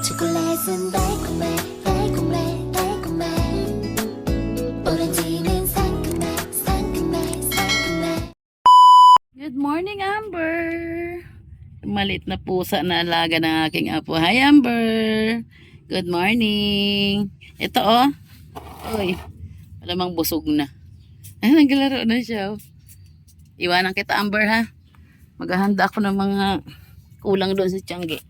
초콜릿은 달콤해 달콤해 달콤해 오렌지는 상큼해 상큼해 상큼해. Good morning, Amber. Malit na pusa na alaga ng aking apo. Hi, Amber. Good morning. Ito, oh. Uy, malamang busog na. Ay, naglalaro na siya, oh. Iwanan kita, Amber, ha? Maghahanda ako ng mga kulang doon sa Tiangge.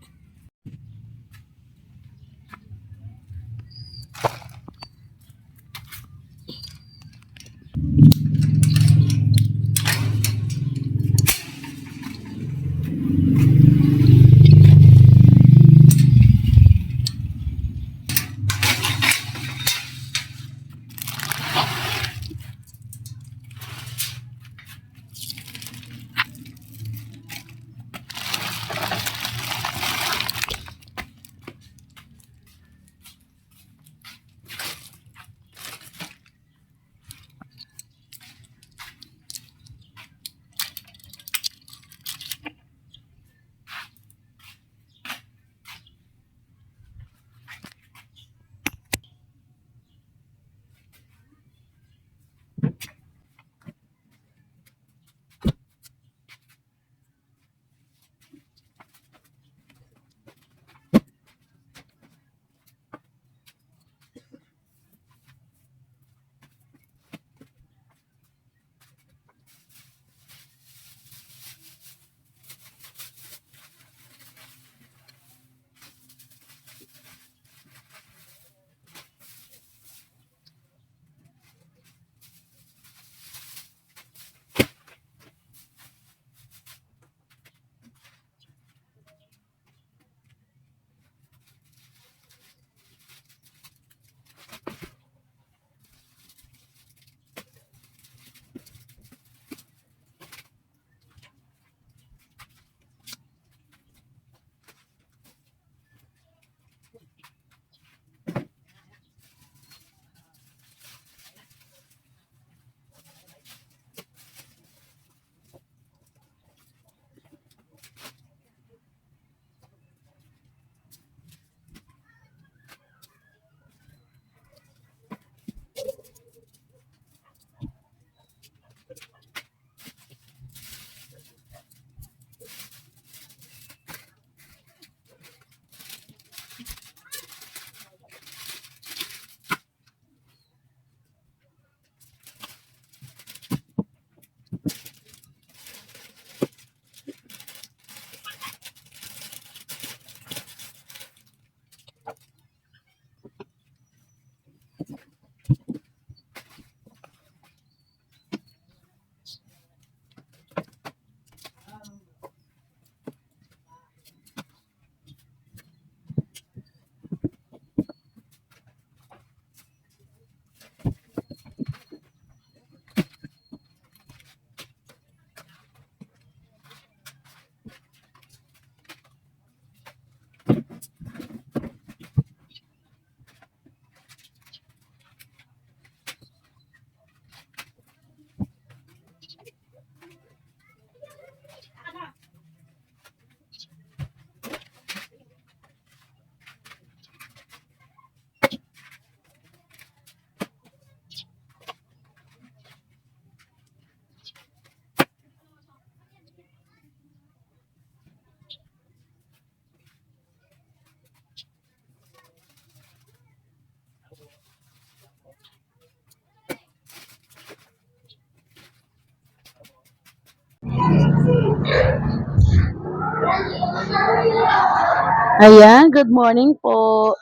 Ayan, good morning po.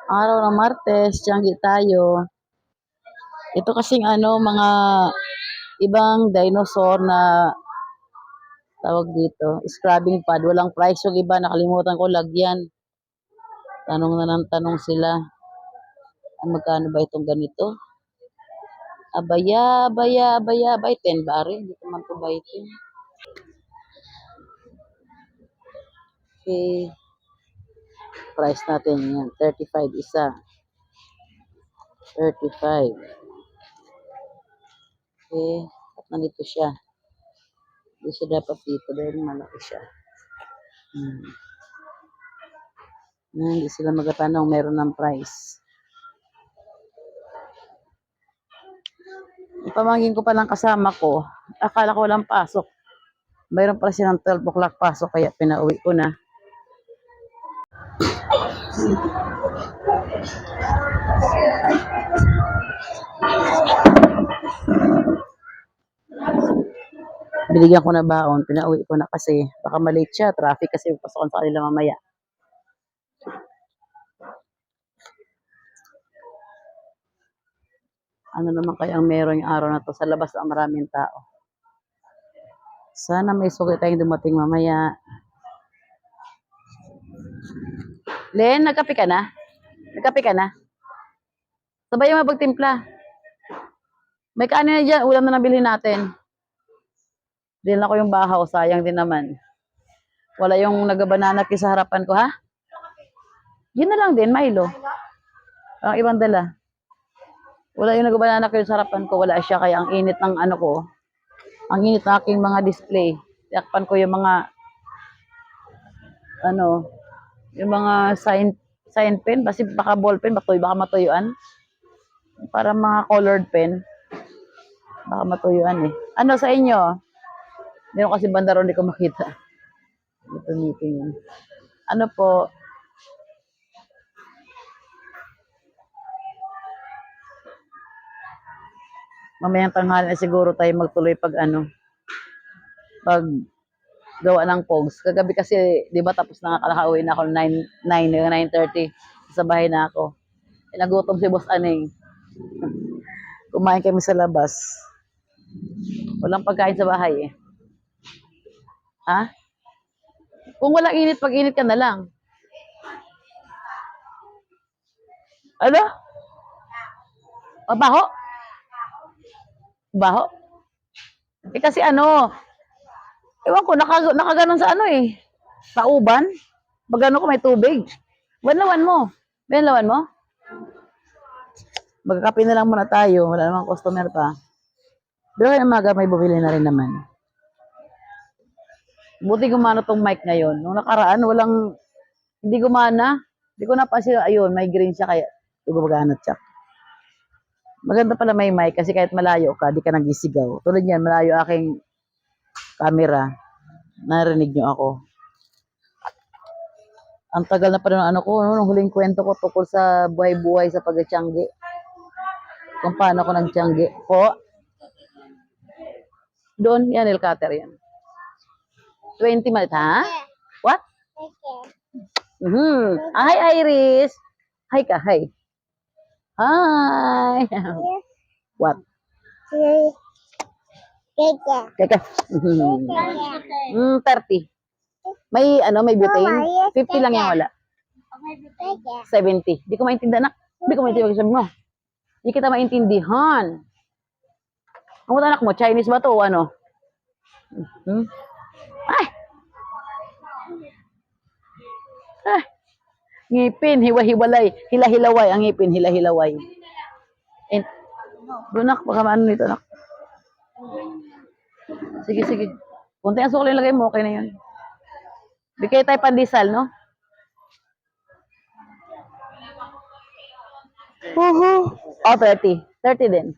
Araw ng Martes, Tiangge tayo. Ito kasing mga ibang dinosaur na tawag dito, scrubbing pad. Walang price yung iba, nakalimutan ko lagyan. Tanong na ng tanong sila. Magkano ba itong ganito? Abaya, abaya, abaya, abay, 10 ba rin? Hindi ko man ito ba ito. Okay. Price natin yan. 35 isa. 35. Okay. At nandito siya. Hindi siya dapat dito dahil malaki siya. Hindi sila magatanong, meron ng price. Pamangkin ko palang kasama ko, akala ko walang pasok. Mayroon pala silang 12 o'clock pasok, kaya pinauwi ko na. Binigyan ko na baon, pinauwi ko na kasi baka malate siya, traffic kasi pasokan sa kanila mamaya. Ano naman kaya ang meron yung araw na to, sa labas ang maraming tao. Sana may suki tayong dumating mamaya. Len, nagkape ka na? Nagkape ka na? Sabay yung mapagtimpla. May kanin na dyan, ulam na nabili natin. Din ako yung bahaw, sayang din naman. Wala yung nagabanana sa harapan ko, ha? Yun na lang din, Milo. Ang ibang dala. Wala yung nagabanana sa harapan ko, wala siya, kaya ang init ng ano ko. Ang init ng aking mga display. Yakpan ko yung mga, ano, yung mga sign pen, kasi baka ball pen, baka matuyuan. Para mga colored pen. Baka matuyuan eh. Ano sa inyo? Meron kasi banda ron, hindi ko makita. Ito meeting yun. Ano po? Mamayang tanghali na siguro tayo magtuloy pag pag gawa ng pogs. Kagabi kasi, di ba tapos na nakauwi na ako 9:30 sa bahay na ako. Nagutom si Boss Aning. Kumain kami sa labas. Walang pagkain sa bahay eh. Ha? Kung walang init, pag-init ka na lang. Ano? Mabaho? Baho? Eh kasi ewan ko, nakaganon sa eh. Pauban. Pag ko may tubig. Banlawan mo. Banlawan mo? Magkakape na lang muna tayo. Wala namang customer pa. Pero kaya umaga may bumili na rin naman. Buti gumana tong mic ngayon. Nung nakaraan, hindi gumana. Hindi ko napansin, ayun, may green siya kaya gumagana siya. Maganda pala may mic kasi kahit malayo ka, di ka nagisigaw. Tulad yan, malayo aking camera. Narinig nyo ako. Ang tagal na pa rin ng nung huling kwento ko tungkol sa buhay-buhay sa pagtiyanggi. Kung paano ako nagtiyanggi. Po. Doon, yan, El Cutter yan. 20 minutes, ha? What? Hi, Iris. Hi ka, hi. Hi. What? Kaka. 30. May butane. 50 lang yan wala. 70. Di ko maintindihan, anak. Di ko maintindihan sabi mo. Di kita maintindihan. Ang anak mo, Chinese ba to o ano? Ay! Ah! Ngipin, hiwa-hiwalay. Hila-hilaway. Ang ngipin, hila-hilaway. Bunak, baka maano nito, anak. Sige, sige. Kunti ang sukli lagay mo, okay na yun. Bigay tayo pandesal, no? Oh, 30. 30 din.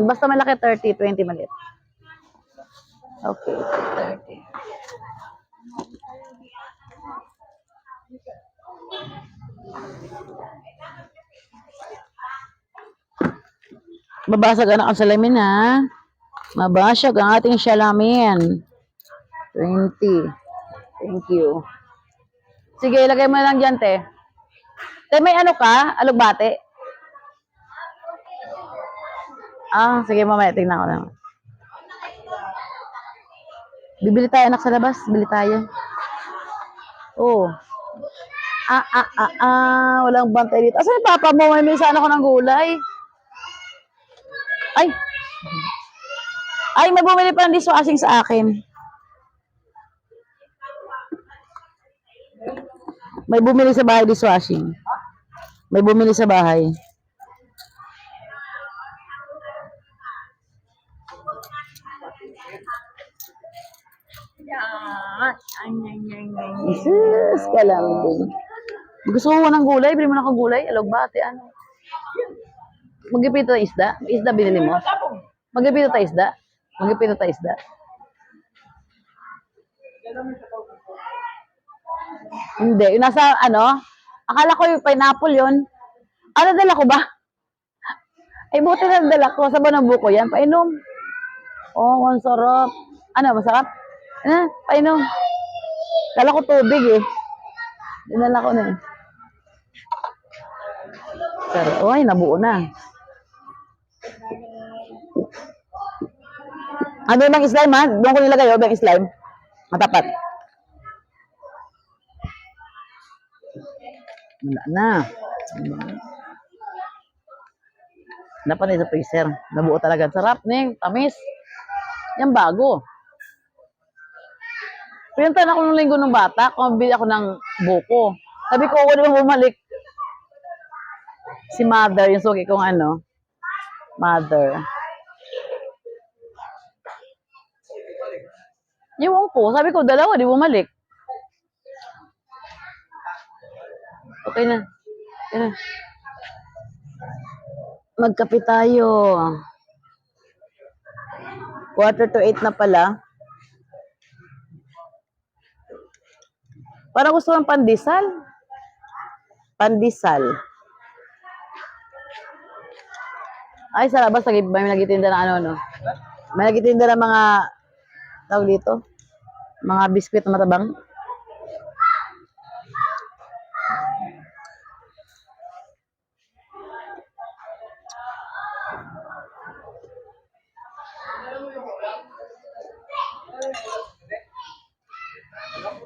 Basta malaki 30, 20 maliit. Okay, 30. Mabasag anak ang salamin ha. Mabasag ang ating salamin. 20. Thank you. Sige, ilagay mo lang dyan, te. Te, may ka? Alugbate? Sige, mamaya. Tingnan ko naman. Bibili tayo, anak, sa labas. Bili tayo. Oh. Walang bantay dito. Asan yung papa mo? May sana ko ng gulay. Ay, may bumili pa ng dishwashing sa akin. May bumili sa bahay dishwashing. May bumili sa bahay. Jesus, kalambing. Gusto mo ng gulay? Bili mo na akong gulay. Alugbate, ano? Magipito tayo isda? Isda binili mo? Magipito tayo isda? Magipito tayo isda? Hindi. Yung nasa, ano? Akala ko yung pineapple yun. Ano, dala ko ba? Ay, buti na dala ko. Sa ng buko yan. Painom. Oh, ang sarap. Ano, masarap? Painom. Kala ko tubig eh. Dinala ko na eh. Pero, oy, nabuo na. Ano yung bang slime ha? Doon ko nilagay yung bang slime. Matapat. Wala na. Dapat na sa freezer. Nabuo talaga. Sarap, Ning. Tamis. Yan bago. Pinuntahan ako nung linggo ng bata. Kumabili ako ng buko. Sabi ko, ako naman bumalik. Si mother, yung suki kong ano. Mother. Yung ko, sabi ko, dalawa, di bumalik. Okay na. Okay na. Magkape tayo. 7:45 na pala. Para gusto ng pandesal. Pandesal. Ay, sa labas, may nagitinda ng ano, no? May nagitinda ng mga, tawag dito, mga biskwit na matabang.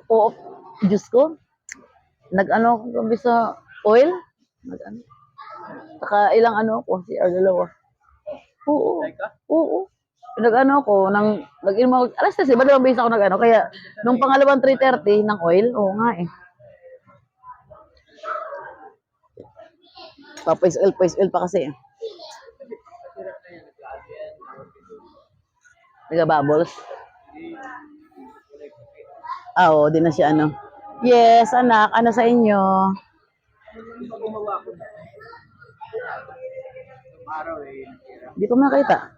Oo, Diyos ko. Nag-ano ko gabi sa oil. Nag-ano. Saka ilang ano ko, si dalawa. Oo. Oo. Nag-ano ko, alas 3, ba dalawang beses ako nag-ano, kaya nung pangalawang 3:30 ng oil, oo nga eh. Papais oil pa kasi eh. Nagabubbles. Oo, di na siya ano. Yes, anak, ano sa inyo? Hindi ko makita.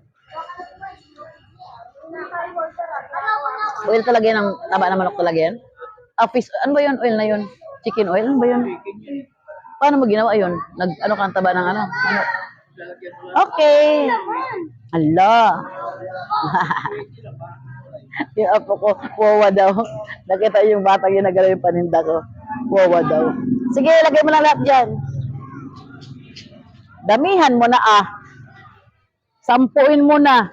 Oil talaga yan, ang taba na manok talaga yan? Fish, ano ba yun? Oil na yun? Chicken oil? Ano ba yun? Paano mo ginawa yun? Ano ka ang taba ng ano? Okay. Allah. Yung apo ko, wawa daw. Nakita yung batang yung nagalaw yung paninda ko. Wawa daw. Sige, lagay mo na lahat dyan. Damihan mo na ah. Sampuin mo na.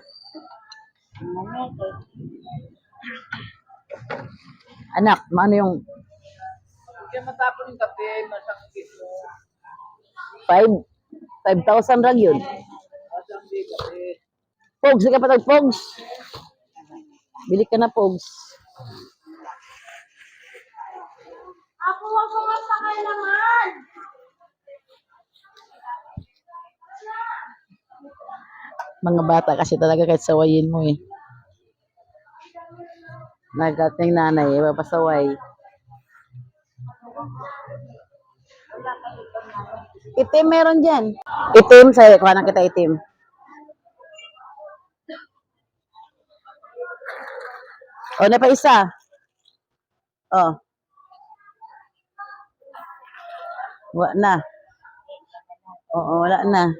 Anak, ano yung... Kaya matapon yung kape, masakit mo. 5,000 rag yun. Masang di kape. Pogs, ka patag Pogs. Bili ka na Pogs. Ako mga sakay naman. Mga bata kasi talaga kahit sawayin mo eh. Nagating nanay, papasaway. Itim meron dyan. Itim, sa'yo. Kuha na kita itim. O, na pa isa. O. Wala na. Oo, wala na.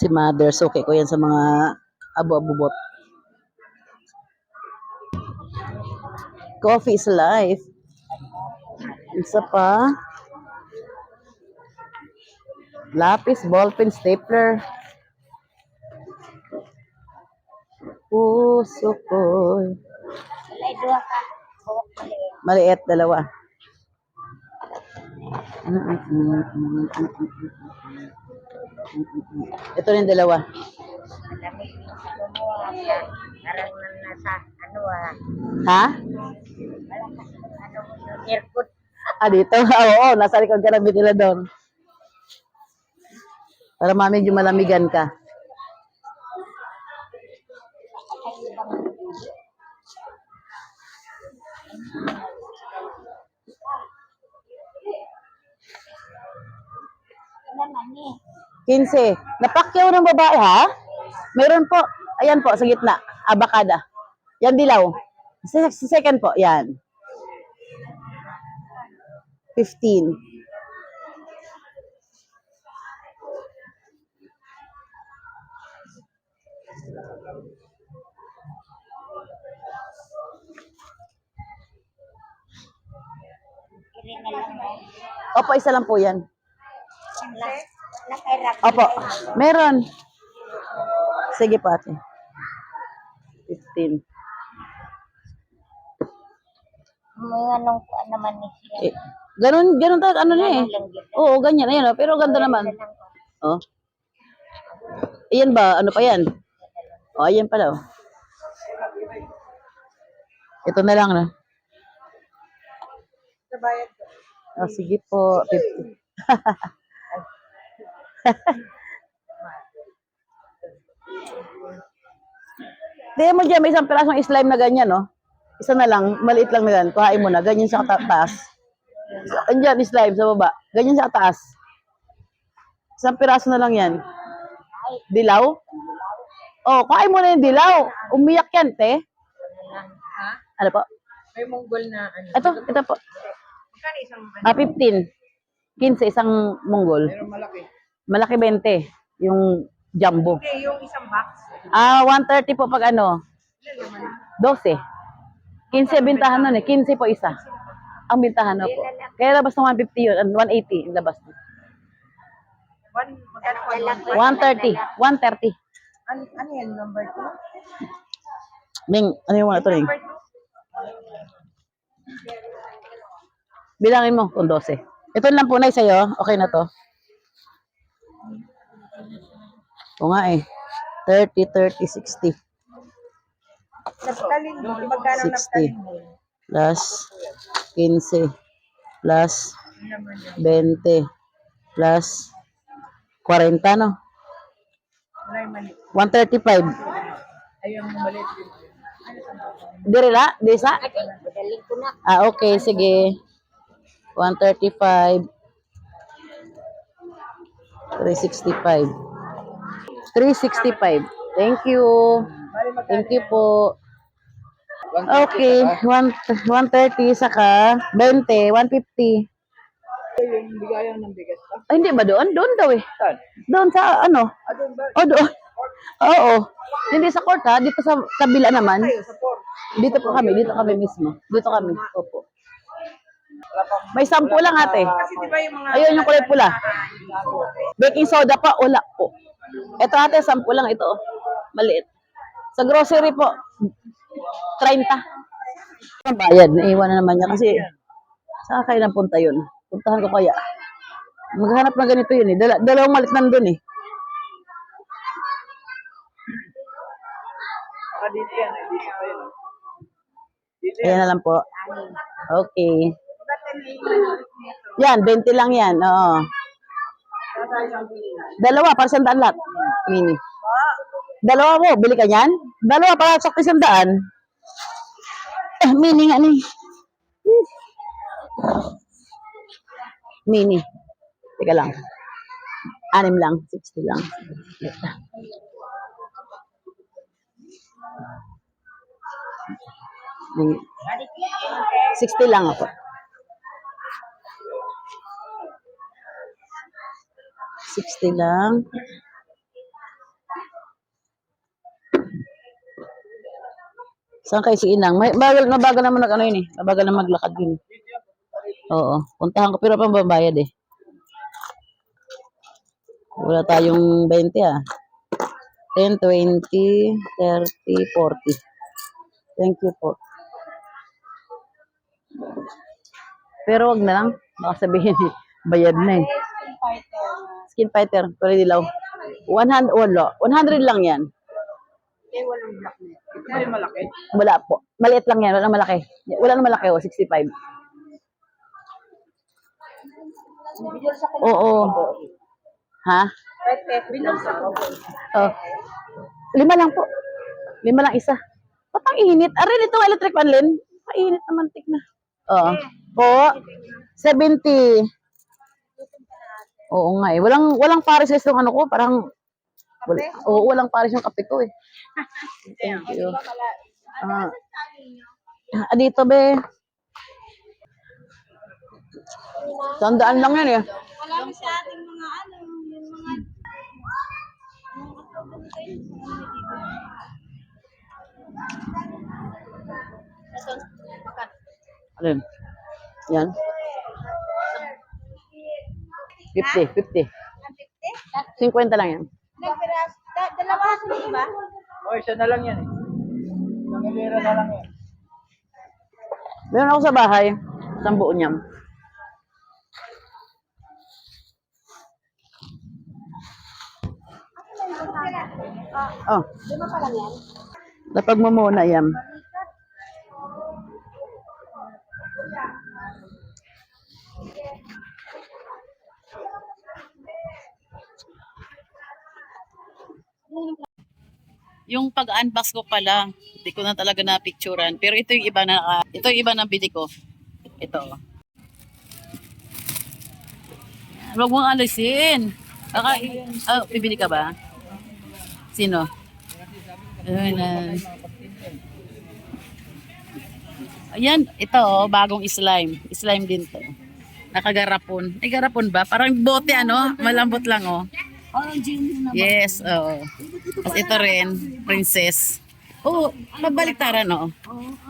Si mother, suki ko yan sa mga abo-abubot. Coffee is life. Isa pa. Lapis, ballpen, stapler. Puso ko. Maliit, dalawa. Ito rin dalawa. Parang nasa ano Ha? airport. Dito? Oo, nasa likod ka ng nila doon. Para medyo malamigan ka. Ano naman eh. 15. Napakyaw ng babae, ha? Meron po. Ayan po, sa gitna. Abakada. Yan dilaw. Sa second po, yan. 15. Kiri na lang mo. Opo, isa lang po yan. Nakairap. Opo, meron. Sige po ate. 15. May anong naman ni siya. Eh, ganun talaga, ano niya eh. Lang yun. Oo, ganyan. Ayan, oh. Pero ganda naman. Oh. Ayan ba? Ano pa yan? Oh, ayan pala. Oh. Ito na lang na. Oh, sige po. 50. Tingnan mo dyan, may isang pirasong slime na ganyan, no? Isa na lang, maliit lang na yan. Kuhain mo na, ganyan sa taas. Andyan, slime sa baba. Ganyan sa taas. Isang piraso na lang yan. Dilaw? Oh, kuhain mo na yung dilaw. Umiyak yan, te. Ha? Ano po? May Mongol na ano. Ito po. Magkano isang 15. 15, isang Mongol. Pero malaki. Malaki 20. Yung jumbo. Okay, yung isang box. 130 po pag ano. 12. 15 bintahan nun eh. 15 po isa. Ang bintahan na po. Kaya labas ng 150 yun. 180 yung labas. Magkano po? 130. 130. Ano yan? Number 2? Ming, ano yung mga ito rin? Number 2? Bilangin mo kung 12. Ito lang po na sa'yo. Okay na to. O nga eh. 30, 30, 60. Naftalin mo. Magkano 60. naftalin mo? Plus 15. Plus 20. Plus 40, no? Wala yung mali. 135. Ay, yung maliit yun. Dirila? Disa? Madaling ko na. Okay, sige. 135. 365. 365. Thank you. Thank you po. Okay, 130 saka 20, 150. Yung bigayan ng bigas pa. Ay, hindi ba doon? Doon daw eh. Saan? Doon sa ano? Doon ba? Oh, doon. Oo. Hindi sa court ha. Dito sa kabila naman. Tayo, sa port. Dito po kami. Dito kami mismo. Dito kami. Opo. May 10 lang ate. Kasi di ba yung mga... Ayun yung kulay pula. Baking soda pa, wala po. Ito ate, 10 lang ito. Oh. Maliit. Sa grocery po, 30. Ang bayad, naiwan na naman niya kasi saan kayo nang punta yun? Puntahan ko kaya. Maghanap na ganito yun eh. Dalawang malit nandun eh. Dito yan. Dito pa yun. Dito yan. Ayan na lang po. Okay. Yan, 20 lang yan. Oo. Dalawa, para 100 lahat. Mini. Dalawa mo, bili ka niyan? Dalawa, para sakto 100. Mini nga ni. Mini. Teka lang. 6 lang. 60 lang. Mini. 60 lang ako. 60 lang. Saan kayo si Inang? Mabagal naman ano yun eh. Mabagal na maglakad yun. Oo. Puntahan ko pero pang babayad eh. Wala tayong 20 ah. 10, 20, 30, 40. Thank you po. Pero wag na lang. Baka sabihin bayad na eh. Skin fighter. Kulay dilaw. 100 lang yan. Eh, walang black na yan. Ito ba yung malaki? Wala po. Maliit lang yan. Walang malaki. Wala nang malaki. 65. Oo. Ha? Oh. 5 lang po. 5 lang isa. Ba't ang init? Arin itong electric fan, Lin. Mainit na mantik na. Oo. Po. 70. Oo nga eh. Walang pares yung ano ko. Parang, walang pares yung kape ko eh. Thank you. Dito be. Tandaan lang yan eh. Wala sa ating mga ano, yung mga Alin? Yan. 50, 50. 50 lang yan. Dalawa sa iba? O, isa na lang yan eh. Nangilira na lang yan. Meron ako sa bahay. Isang buo niyan. Oh. Lima pa lang yan? Napag mo muna yan. Yung pag-unbox ko pala, hindi ko na talaga na-picturean. Pero ito yung iba na, ito yung iba na bili ko. Ito. Huwag mong alisin. Bibili ka ba? Sino? Ayan, ito oh, bagong slime. Slime din to. Nakagarapon. Ay, garapon ba? Parang bote ano, malambot lang oh. Yes, oo. Tapos ito rin, princess. Oh, mabaliktaran oh.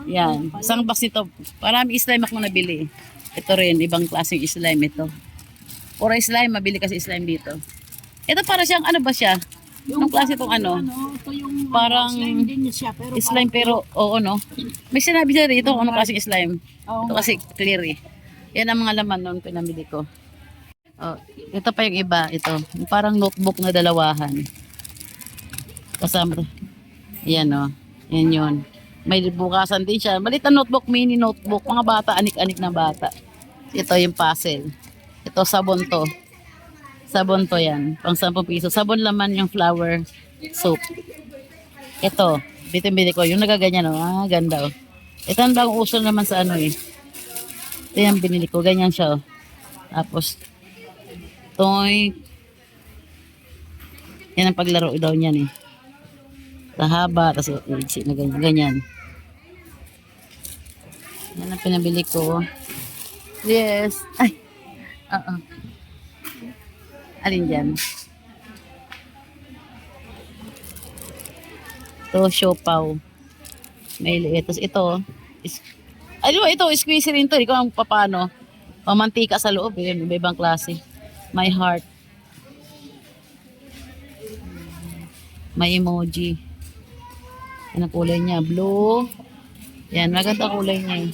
Yan, isang box nito. Marami slime ako nabili. Ito rin, ibang klaseng slime ito. Pura slime, mabili kasi slime dito. Ito para siyang ano ba siya? Anong klase itong ano? Parang slime pero oo no. May sinabi siya rito kung anong klaseng slime. Ito kasi clear eh. Yan ang mga laman noon pinamili ko. Oh, ito pa yung iba, ito. Yung parang notebook na dalawahan. Kasama to. Yan oh. Yan yun. May bukasan din siya. Maliit na notebook, mini notebook. Mga bata, anik-anik na bata. Ito yung puzzle. Ito sabon to. Sabon to yan. Pang 10 piso. Sabon laman yung flower soap. Ito. Bili ko. Yung nagaganyan oh. Ah, ganda oh. Ito ang bagong uso naman sa ano eh. Ito yung binili ko. Ganyan siya oh. Tapos toy. Yan ang paglaro daw niyan eh. Sa haba, tapos na ganyan. Yan ang pinabili ko. Yes. Ay. Oo. Alin dyan? Ito, siopaw. May liit. Tapos ito, ito, squeezy rin to. Hindi ko ang paano. Pamantika sa loob eh. May ibang klase. My heart. May emoji. Yan ang kulay niya. Blue. Yan, maganda kulay niya eh.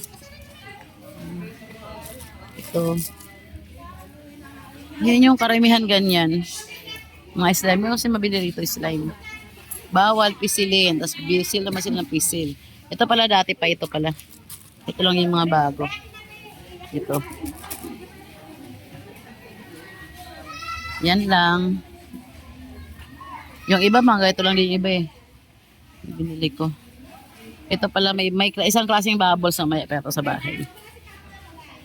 Ito. Yan yung karamihan ganyan. Mga slime. May kasi mabili rito slime. Bawal pisilin. Tapos bisil naman sila ng pisil. Ito pala dati pa. Ito pala. Ito lang yung mga bago. Ito. Yan lang. Yung iba mga ito lang din yung iba eh. Binili ko. Ito pala may isang klaseng bubbles na may pero sa bahay.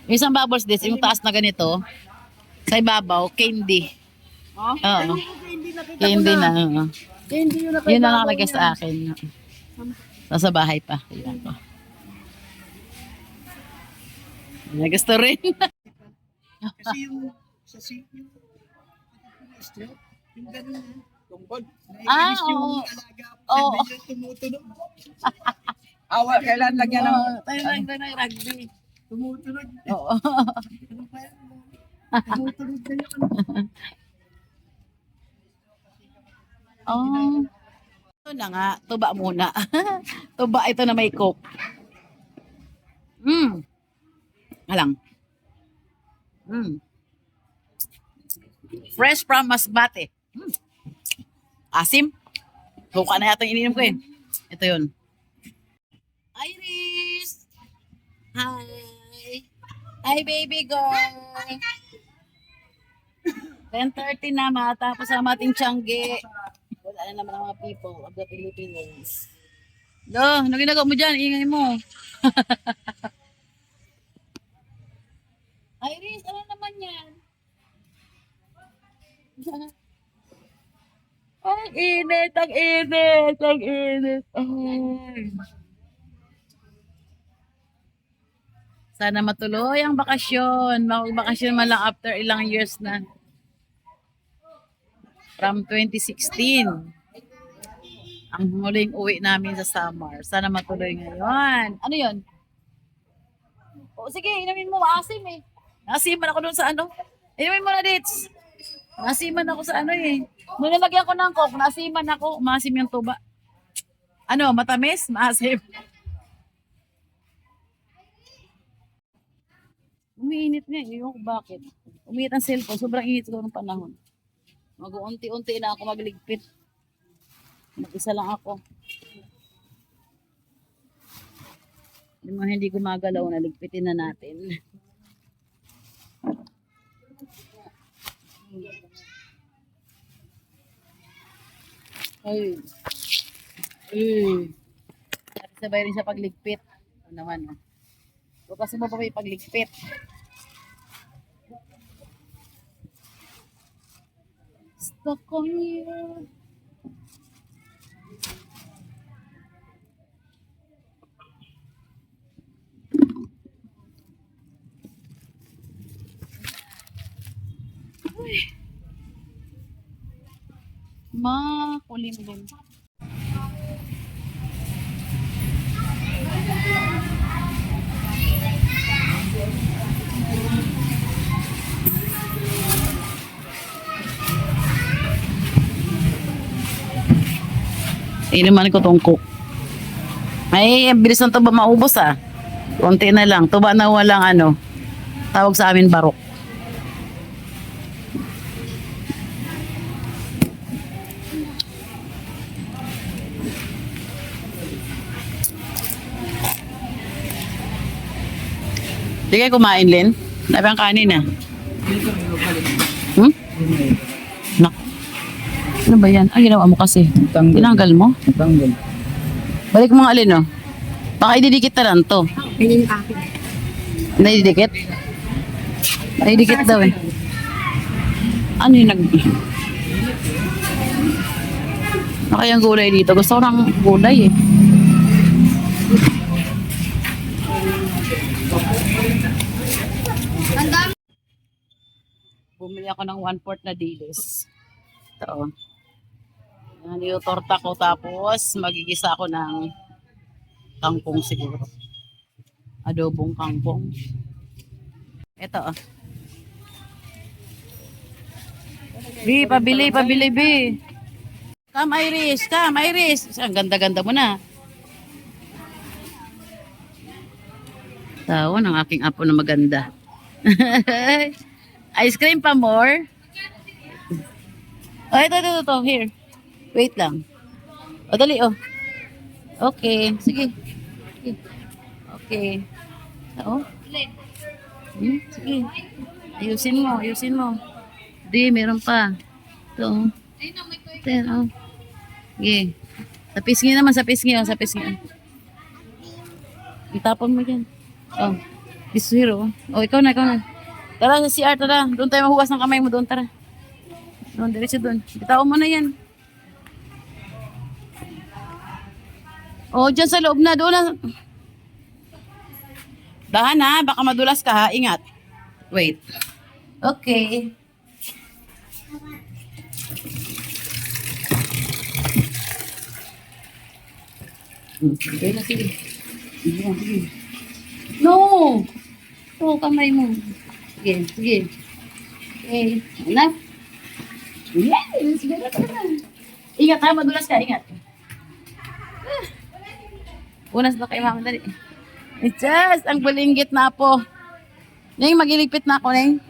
Yung isang bubbles this, yung taas na ganito. Sa ibabaw, candy. Oo. Candy na. Oo. Yun na nakalagay sa akin. Sa bahay pa. Yan ko. Gusto rin. Kasi yung sa senior, yung ganun na, tungkod. Naiinis yung alaga po, hindi yung tumutunog. Awa, kailan lagyan ng... Tayo lang na ng rugby. Tumutunog. Oo. Ano pa yan? Tumutunog na yun. Oh. Ito na nga, tuba muna. Tuba ito na may coke. Alang. Fresh from Masbate. Asim. Buka na yata yung ininom ko eh. Ito yun. Iris! Hi! Hi baby girl! 10:30 na, matapos ang ating Tiangge. Wala na naman ang mga people of the Philippines. Do, ano ginagawa mo dyan? Ingay mo. Iris, ano naman yan? Ang init, ang init, ang init. Ay. Sana matuloy ang bakasyon. Magbakasyon man lang after ilang years na. From 2016. Ang huling uwi namin sa summer. Sana matuloy ngayon. Ano yun? O sige, inumin mo. Maasim eh. Nasiman ako doon sa ano. Inumin mo na, Dits. Nasiman ako sa ano eh. Nung nilagyan ko ng coke, nasiman ako. Maasim yung tuba. Ano, matamis? Maasim. Umiinit nga eh. Ewan ko bakit. Umiinit ang cellphone. Sobrang init ko ng panahon. Mag-unti-unti na ako magligpit. Mag-isa lang ako. Yung mga hindi gumagalaw, naligpitin na natin. Ay. Ay. Sabay rin sa pagligpit. Ano naman, oh. O kasi mo pa may pagligpit. Stuck on you. Uy. Makulimlim. Inuman ko tong cook. Ay, bilis ng tuba maubos ah. Konti na lang. Tuba na walang ano. Tawag sa amin barok. Di kayo kumain, Len? Sabi ang kanin ah. Hmm? Nak. Ano ba yan? Ay, ginawa mo kasi. Tinanggal mo? Tanggal. Balik mo nga, Alin, oh. Baka ididikit na lang to. Pinin ka akin. Naididikit? Naididikit daw eh. Ano yung Ano kayang gulay dito? Gusto ko ng gulay eh. Bumili ako ng 1/4 na dilis. Ito, oh. Yan yung torta ko, tapos magigisa ako ng kangkong siguro. Adobong kangkong. Ito, oh. Bi, pabili, Bi. Come, Iris. Ang ganda-ganda mo na. Tawa ng aking apo na maganda. Ice cream pa more? Oh, ito. Here. Wait lang. O, dali, oh. Okay. Sige. Okay. Oo. Sige. Ayusin mo. Di, meron pa. Ito, oh. Ito, oh. Sige. Sa pisngi, oh. Itapon mo dyan. Oh. This hero. Oh, ikaw na. Tara sa CR, tara. Doon tayo mahugas ng kamay mo, doon, tara. Doon, diretso doon. Bitaw mo na yan. Oh, dyan sa loob na, doon na. Dahan ha, baka madulas ka ha. Ingat. Wait. Okay. Okay na, sige. Sige. No! Ito, kamay mo. Sige. Okay. Enough. Yes! Sige na. Ingat ha, madulas ka. Ingat. Unas na kay mama, dali. Just, ang balinggit na po. Neng, magiligpit na ako, Neng.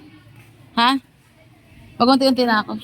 Ha? Mag-unti-unti na ako.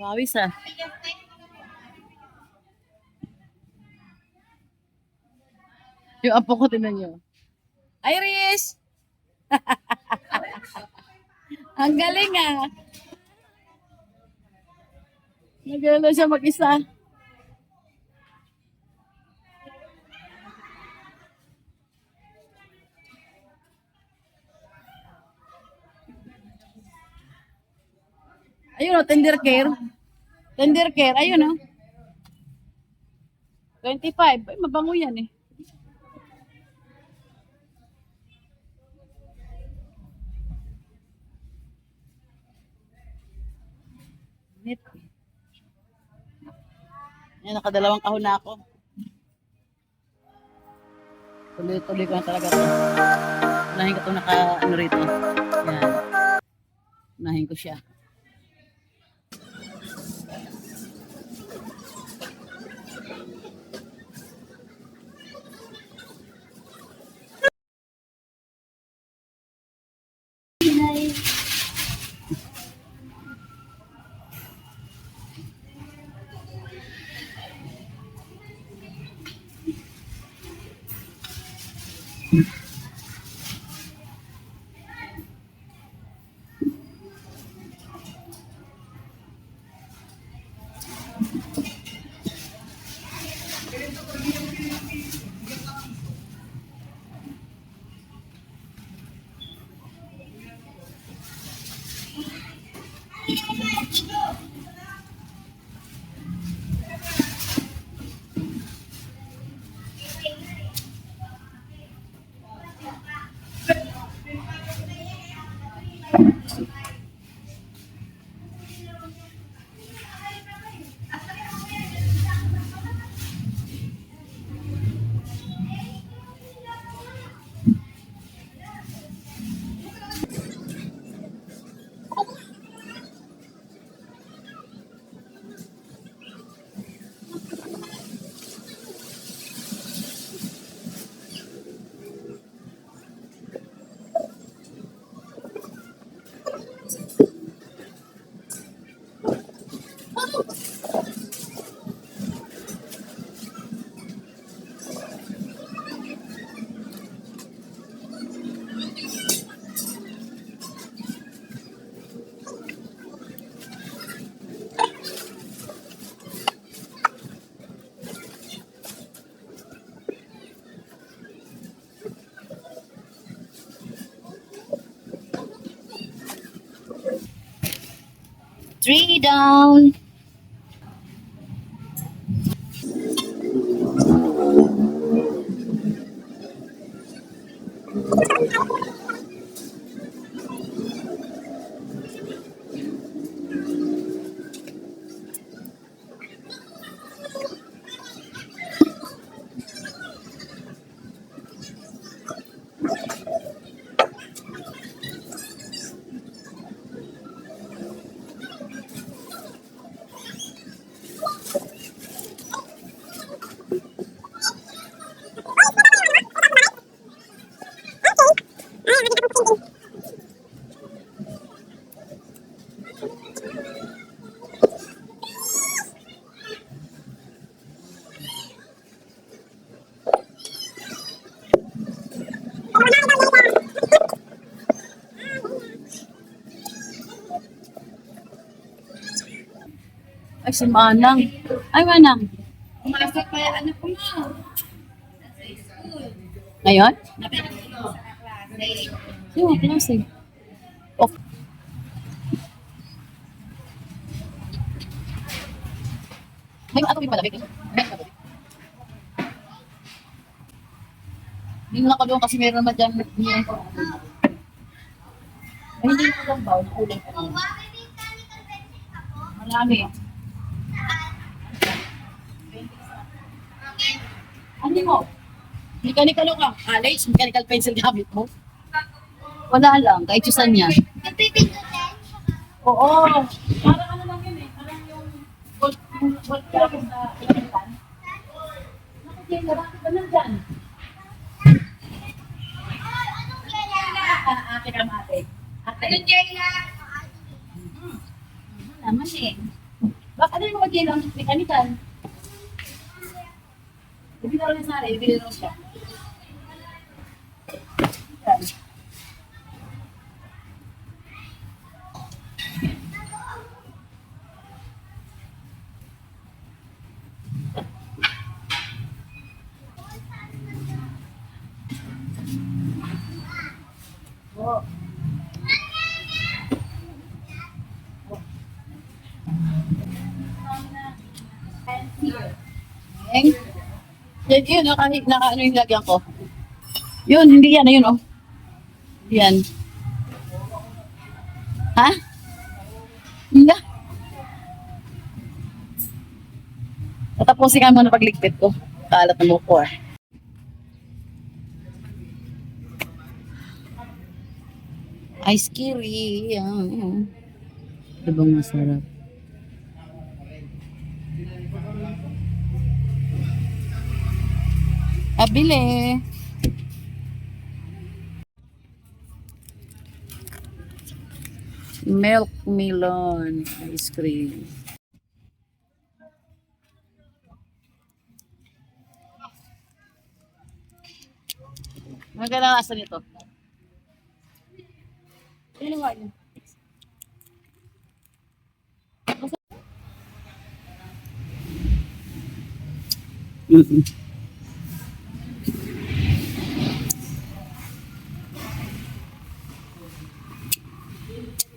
Pawis ah. Yung apo ko, tinan nyo. Iris! Ang galing ah. Nagano siya mag-isa. Ayun o, tender care. Tender care, ayun o. 25. Ay, mabango yan eh. Net. Yan, nakadalawang kahon na ako. Tuloy-tuloy ko na talaga ito. Unahin ko ito ano rito. Yan. Unahin ko siya. Three down. Ay, si Manang. Ay, Manang. Pumasok pa yung anak ko na. Ngayon? Sa klase. Yung klase. Okay. May mga tubig pala, baby. Hindi mo ako doon kasi meron naman dyan. Ay, hindi mo lang ba? Kulang ka lang. Marami. Ano mo? Mechanical ka? College? Mechanical pencil gamit mo? Wala lang, kahit yung saan yan. Oo. Parang ano lang yun eh. Parang yung gold gamit na pinagatan. Nakikita, bakit ba nandyan? Ate ka mate. Ate. Anong Jayla? Naman eh. Baka ano yung mga gila ang mechanical? Ibili ko rin sana, ibili ko siya. Eng? Yun, naka ano yung lagyan ko. Yun, hindi yan, ayun oh. Yan. Ha? Hindi. Tatapusin ka muna pagligpit ko. Kalat na mo ko ah. Ice kiri. Diba masarap? Abili. Milk melon ice cream. Maganda lasa nito. Ano nga yun?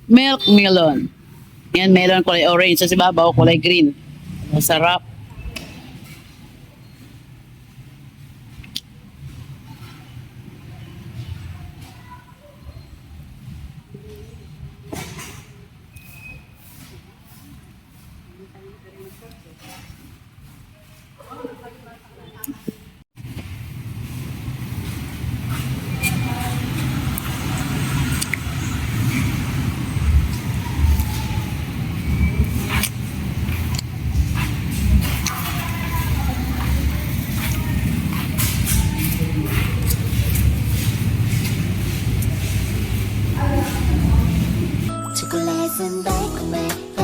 Milk melon. Yan, melon kulay orange. Sa ibabaw, kulay green. Masarap. Chocolate and bake with me.